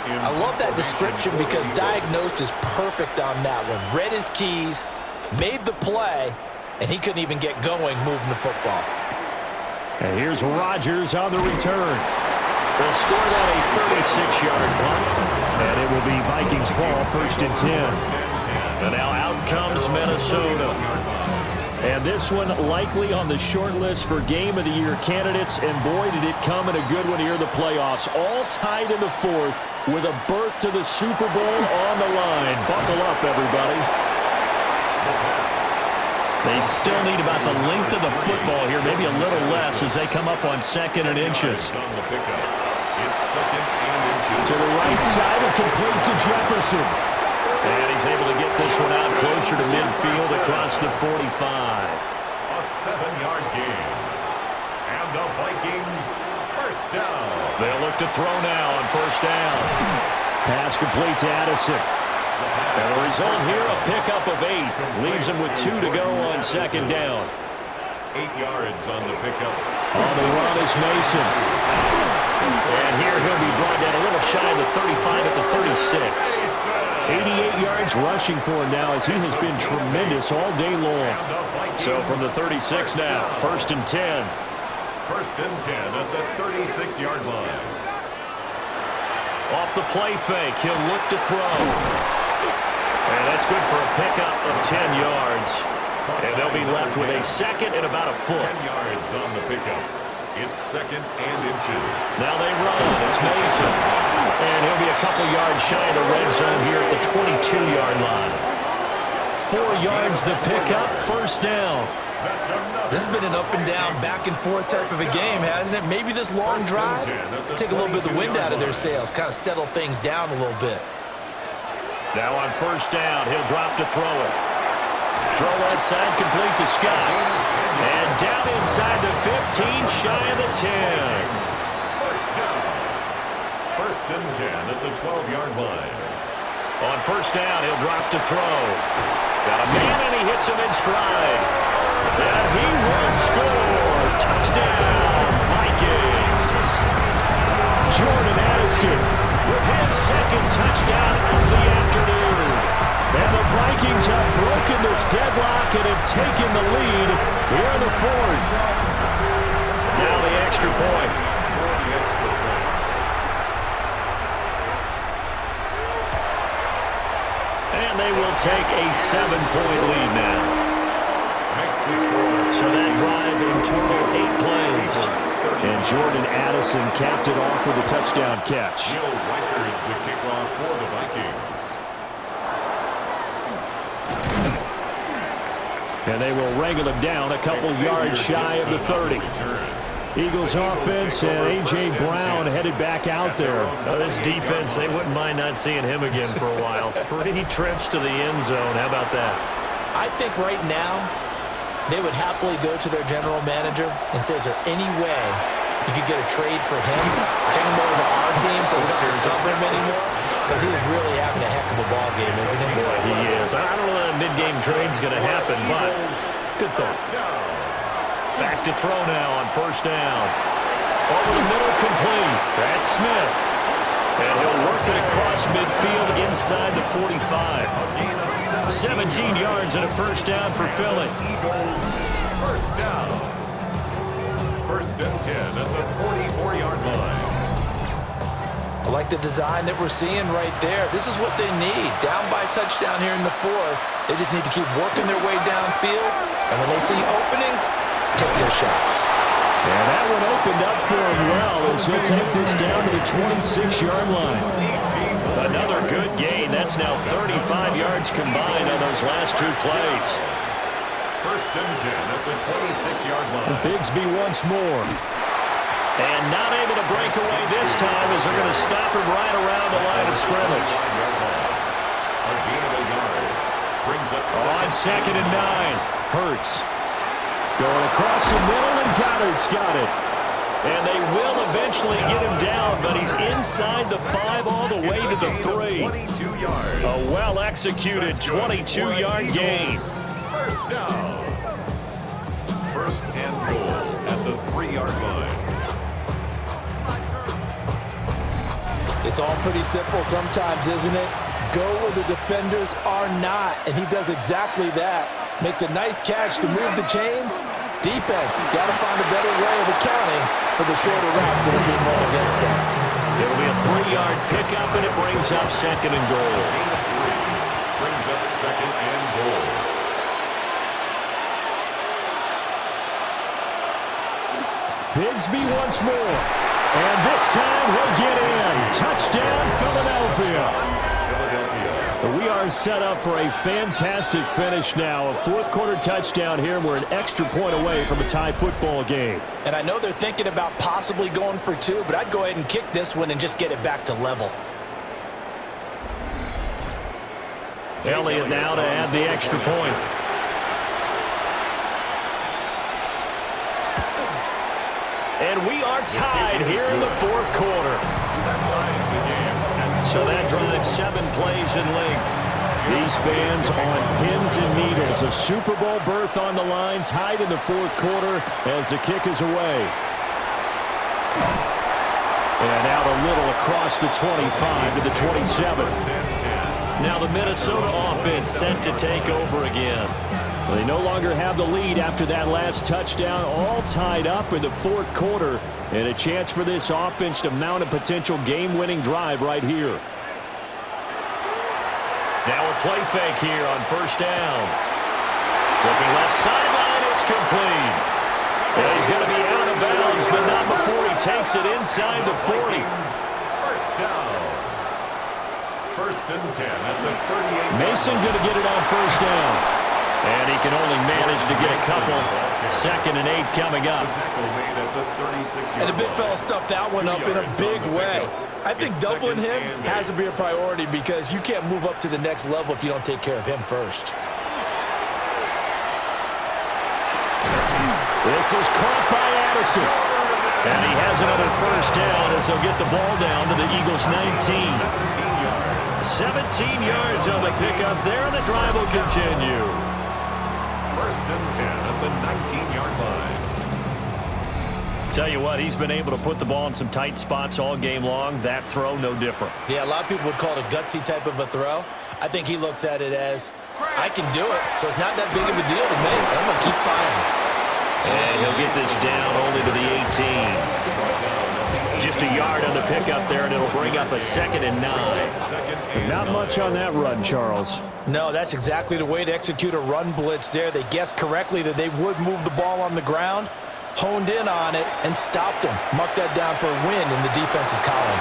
I love that description because diagnosed is perfect on that one. Read his keys, made the play, and he couldn't even get going moving the football. And here's Rodgers on the return. They'll score that a 36-yard punt, and it will be Vikings ball, 1st and 10. And now out comes Minnesota. And this one likely on the short list for Game of the Year candidates. And boy, did it come in a good one here in the playoffs. All tied in the 4th with a berth to the Super Bowl on the line. Buckle up, everybody. They still need about the length of the football here, maybe a little less as they come up on 2nd and inches. To the right side and complete to Jefferson. And he's able to get this one out closer to midfield across the 45. A 7-yard gain. And the Vikings, 1st down. They'll look to throw now on 1st down. Pass complete to Addison. And the result here, a pickup of 8. Leaves him with 2 to go on 2nd down. 8 yards on the pickup. On the run is Mason. And here he'll be brought down a little shy of the 35 at the 36. 88 yards rushing for him now as he has been tremendous all day long. So from the 36 now, 1st and 10. 1st and 10 at the 36-yard line. Off the play fake, he'll look to throw. And that's good for a pickup of 10 yards. And they'll be left with a 2nd and about a foot. 10 yards on the pickup. It's 2nd and inches. Now they run. It's Mason. And he'll be a couple yards shy of the red zone here at the 22-yard line. 4 yards the pickup, 1st down. This has been an up-and-down, back-and-forth type of a game, hasn't it? Maybe this long drive take a little bit of the wind out of their sails, kind of settle things down a little bit. Now on 1st down, he'll drop to throw it. Throw outside, complete to Scott. And down inside the 15, shy of the 10. 1st down. 1st and 10 at the 12-yard line. On 1st down, he'll drop to throw. Got a man, and he hits him in stride. And he will score. Touchdown, Vikings. Jordan Addison with his 2nd touchdown of the afternoon. And the Vikings have broken this deadlock and have taken the lead here in the 4th. Now the extra point. And they will take a 7-point lead now. So that drive in total 8 plays. And Jordan Addison capped it off with a touchdown catch. Joe Reichard, the kickoff for the Vikings. And they will wrangle him down a couple yards shy of the 30. Eagles offense and A.J. Brown headed back out there. This defense, they wouldn't mind not seeing him again for a while. 3 trips to the end zone. How about that? I think right now they would happily go to their general manager and say, is there any way you could get a trade for him? Bring him over to our team so we don't have to cover him anymore? Because he is really having a heck of a ball game, isn't he? Boy, he is. I don't know that mid-game trade's going to happen, but good thought. Back to throw now on 1st down. Over the middle, complete. That's Smith. And he'll work it across midfield inside the 45. 17 yards and a 1st down for Philly. Eagles, 1st down. 1st and 10 at the 44-yard line. I like the design that we're seeing right there. This is what they need. Down by a touchdown here in the 4th. They just need to keep working their way downfield. And when they see openings, take their shots. And that one opened up for him well as he'll take this down to the 26-yard line. Another good gain. That's now 35 yards combined on those last 2 plays. 1st and 10 at the 26-yard line. Bigsby once more. And not able to break away this time as they're going to stop him right around the line of scrimmage. A gain of a yard. Brings up on 2nd and 9. Hurts. Going across the middle, and Goddard's got it. And they will eventually get him down, but he's inside the 5 all the way to the 3. 22 yards. A well-executed 22-yard gain. 1st down. 1st and goal at the 3-yard line. It's all pretty simple sometimes, isn't it? Go where the defenders are not, and he does exactly that. Makes a nice catch to move the chains. Defense, got to find a better way of accounting for the shorter routes that are being run against them. It'll be a 3-yard pickup, and it brings up second and goal. Brings up second and goal. Bigsby once more. And this time he'll get in. Touchdown, Philadelphia. We are set up for a fantastic finish now. A fourth-quarter touchdown here. We're an extra point away from a tie football game. And I know they're thinking about possibly going for 2, but I'd go ahead and kick this one and just get it back to level. Elliott now to add the extra point. And we are tied here in the fourth quarter. So that drives 7 plays in length. These fans on pins and needles. A Super Bowl berth on the line, tied in the fourth quarter as the kick is away. And out a little across the 25 to the 27. Now the Minnesota offense set to take over again. Well, they no longer have the lead after that last touchdown, all tied up in the fourth quarter, and a chance for this offense to mount a potential game-winning drive right here. Now a play fake here on first down. Looking left sideline, it's complete. And he's going to be out of bounds, but not before he takes it inside the 40. First down. First and 10 at the 38. Mason going to get it on first down. And he can only manage to get a couple. Second and 8 coming up. And the big fella stuffed that one up in a big way. I think doubling him has to be a priority because you can't move up to the next level if you don't take care of him first. This is caught by Addison. And he has another first down as they'll get the ball down to the Eagles' 19. 17 yards on the pickup there, and the drive will continue. First and 10 at the 19-yard line. Tell you what, he's been able to put the ball in some tight spots all game long. That throw, no different. Yeah, a lot of people would call it a gutsy type of a throw. I think he looks at it as, I can do it, so it's not that big of a deal to me. I'm going to keep firing. And he'll get this down only to the 18. Just a yard on the pickup there, and it'll bring up a second and 9. Not much on that run, Charles. No, that's exactly the way to execute a run blitz there. They guessed correctly that they would move the ball on the ground, honed in on it, and stopped them. Marked that down for a win in the defense's column.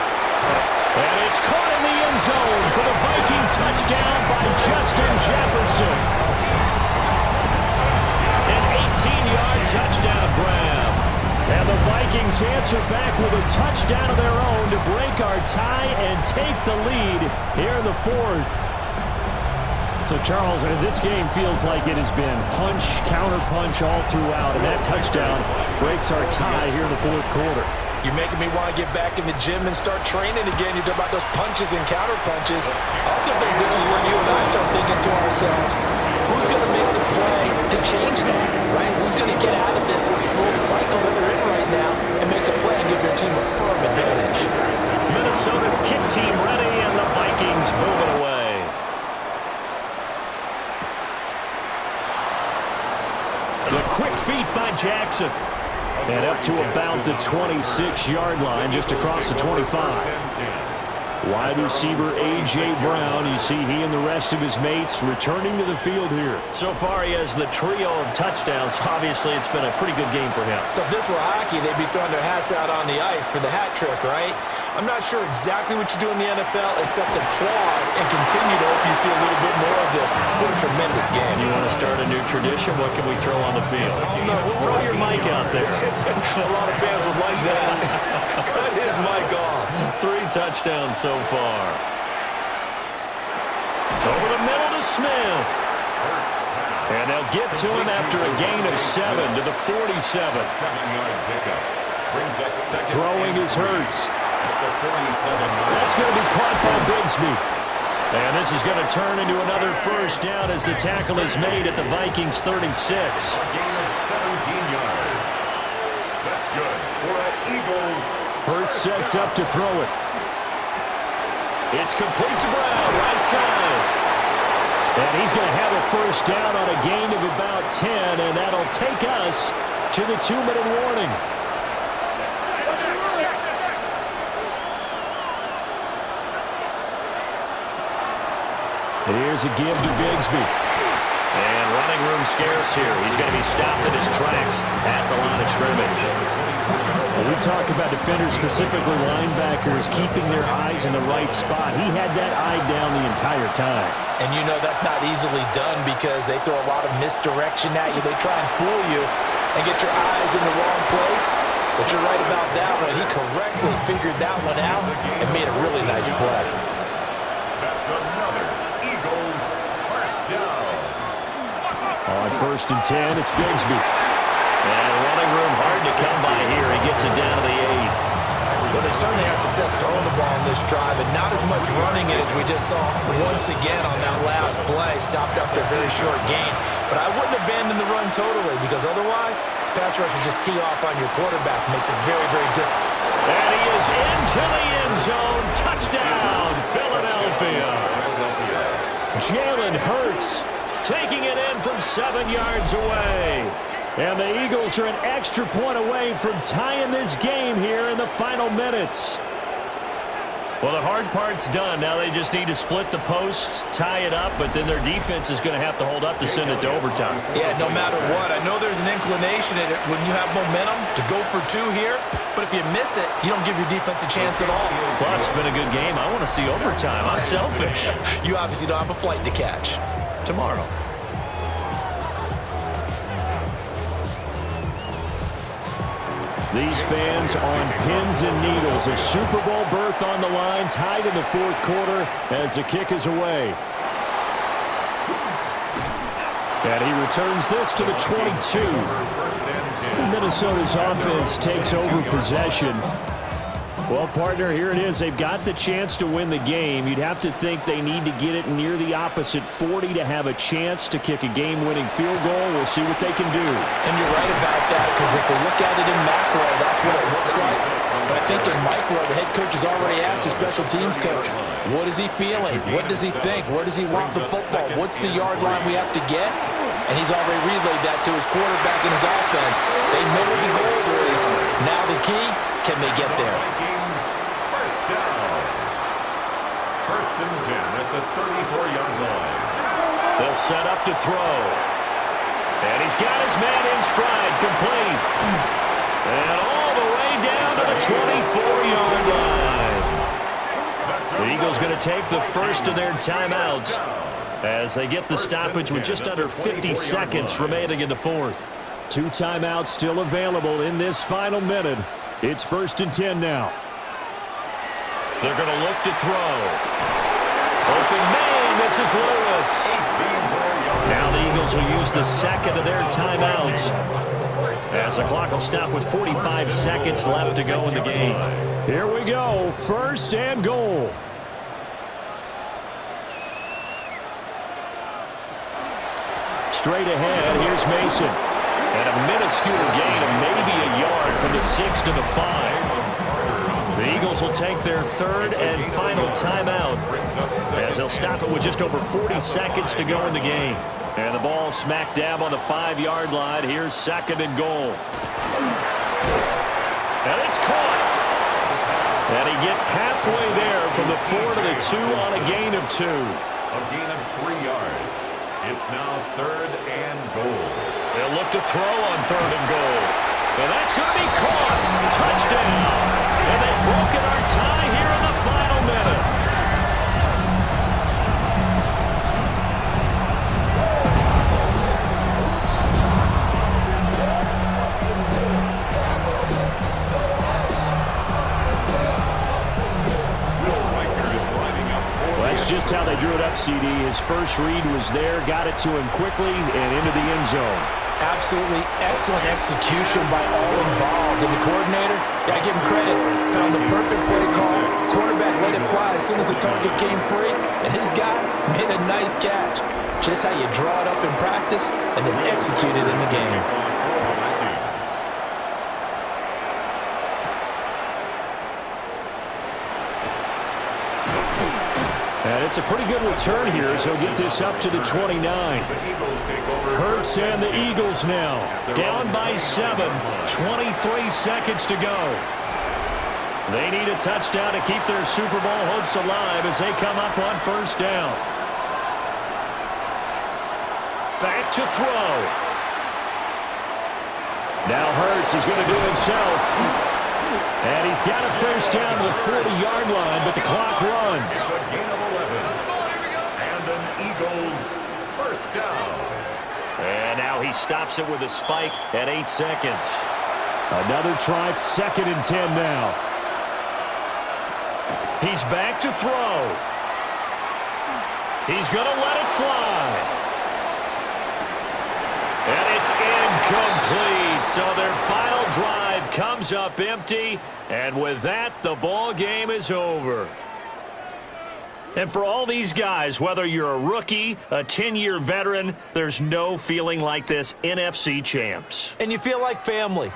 And it's caught in the end zone for the Viking touchdown by Justin Jefferson. An 18-yard touchdown grab. And the Vikings answer back with a touchdown of their own to break our tie and take the lead here in the fourth. So, Charles, this game feels like it has been punch, counter-punch all throughout, and that touchdown breaks our tie here in the fourth quarter. You're making me want to get back in the gym and start training again. You talk about those punches and counter-punches. I also think this is where you and I start thinking to ourselves, who's going to make the play to change that, right? Who's going to get out of this little cycle that they're in right now and make a play and give their team a firm advantage? Minnesota's kick team ready, and the Vikings move it away. The quick feet by Jackson. And up to about the 26-yard line, just across the 25. Wide receiver A.J. Brown, you see he and the rest of his mates returning to the field here. So far he has the trio of touchdowns. Obviously it's been a pretty good game for him. So if this were hockey, they'd be throwing their hats out on the ice for the hat trick, right? I'm not sure exactly what you do in the NFL except applaud and continue to hope you see a little bit more of this. What a tremendous game. You want to start a new tradition? What can we throw on the field? Oh, no. Throw your mic out there. A lot of fans would like that. Cut his mic off. 3 touchdowns so far. Over the middle to Smith. And they'll get to him after a gain of 7 to the 47. 7-yard pickup. Brings up second. Throwing is Hurts. At the 47-yard. That's going to be caught by Bigsby. And this is going to turn into another first down as the tackle is made at the Vikings 36. A gain of 17 yards. That's good for an Eagles. Hurts sets up to throw it. It's complete to Brown, right side. And he's going to have a first down on a gain of about 10, and that'll take us to the 2-minute warning. Here's a give to Bigsby. And running room scarce here. He's going to be stopped in his tracks at the line of scrimmage. When we talk about defenders, specifically linebackers, keeping their eyes in the right spot, he had that eye down the entire time. And you know that's not easily done because they throw a lot of misdirection at you. They try and fool you and get your eyes in the wrong place. But you're right about that one. He correctly figured that one out and made a really nice play. That's another Eagles first down. On 1st and 10, it's Bigsby. And running room hard to come by here. He gets it down to the 8. Well, they certainly had success throwing the ball on this drive, and not as much running it as we just saw once again on that last play. Stopped after a very short gain. But I wouldn't abandon the run totally because otherwise, pass rushers just tee off on your quarterback. Makes it very, very difficult. And he is into the end zone. Touchdown, Philadelphia. Jalen Hurts taking it in from 7 yards away. And the Eagles are an extra point away from tying this game here in the final minutes. Well, the hard part's done. Now they just need to split the posts, tie it up, but then their defense is going to have to hold up to send it to overtime. Yeah, no matter what. I know there's an inclination in it when you have momentum to go for 2 here, but if you miss it, you don't give your defense a chance at all. Plus, it's been a good game. I want to see overtime. I'm selfish. You obviously don't have a flight to catch. Tomorrow. These fans on pins and needles. A Super Bowl berth on the line, tied in the 4th quarter as the kick is away. And he returns this to the 22. Minnesota's offense takes over possession. Well, partner, here it is. They've got the chance to win the game. You'd have to think they need to get it near the opposite 40 to have a chance to kick a game-winning field goal. We'll see what they can do. And you're right about that, because if we look at it in macro, that's what it looks like. But I think in micro, the head coach has already asked the special teams coach, what is he feeling? What does he think? Where does he want the football? What's the yard line we have to get? And he's already relayed that to his quarterback and his offense. They know what the goal is. Now the key, can they get there? Vikings first down. 1st and 10 at the 34-yard line. They'll set up to throw. And he's got his man in stride, complete. And all the way down to the 24-yard line. The Eagles going to take the first of their timeouts as they get the stoppage with just under 50 seconds remaining in the 4th. 2 timeouts still available in this final minute. It's 1st and 10 now. They're going to look to throw. Open man, this is Lewis. Now the Eagles will use the second of their timeouts as the clock will stop with 45 seconds left to go in the game. Here we go, 1st and goal. Straight ahead, here's Mason. And a minuscule gain of maybe a yard from the 6 to the 5. The Eagles will take their 3rd and final timeout as they'll stop it with just over 40 seconds to go in the game. And the ball smack dab on the 5-yard line. Here's 2nd and goal. And it's caught. And he gets halfway there from the 4 to the 2 on a gain of 2. A gain of 3 yards. It's now 3rd and goal. They'll look to throw on 3rd and goal. And that's going to be caught. Touchdown. And they've broken our tie here in the final minute. That's just how they drew it up, CD. His first read was there, got it to him quickly, and into the end zone. Absolutely excellent execution by all involved. And the coordinator, got to give him credit, found the perfect play call. Quarterback let it fly as soon as the target came free, and his guy made a nice catch. Just how you draw it up in practice and then execute it in the game. And it's a pretty good return here as he'll get this up to the 29. Hurts and the Eagles now. Down by 7. 23 seconds to go. They need a touchdown to keep their Super Bowl hopes alive as they come up on first down. Back to throw. Now Hurts is going to do it himself. And he's got a first down to the 40-yard line, but the clock runs. It's a gain of 11. And an Eagles first down. And now he stops it with a spike at 8 seconds. Another try, 2nd and 10 now. He's back to throw. He's going to let it fly. And it's incomplete. So their final drive comes up empty. And with that, the ball game is over. And for all these guys, whether you're a rookie, a 10-year veteran, there's no feeling like this NFC champs. And you feel like family.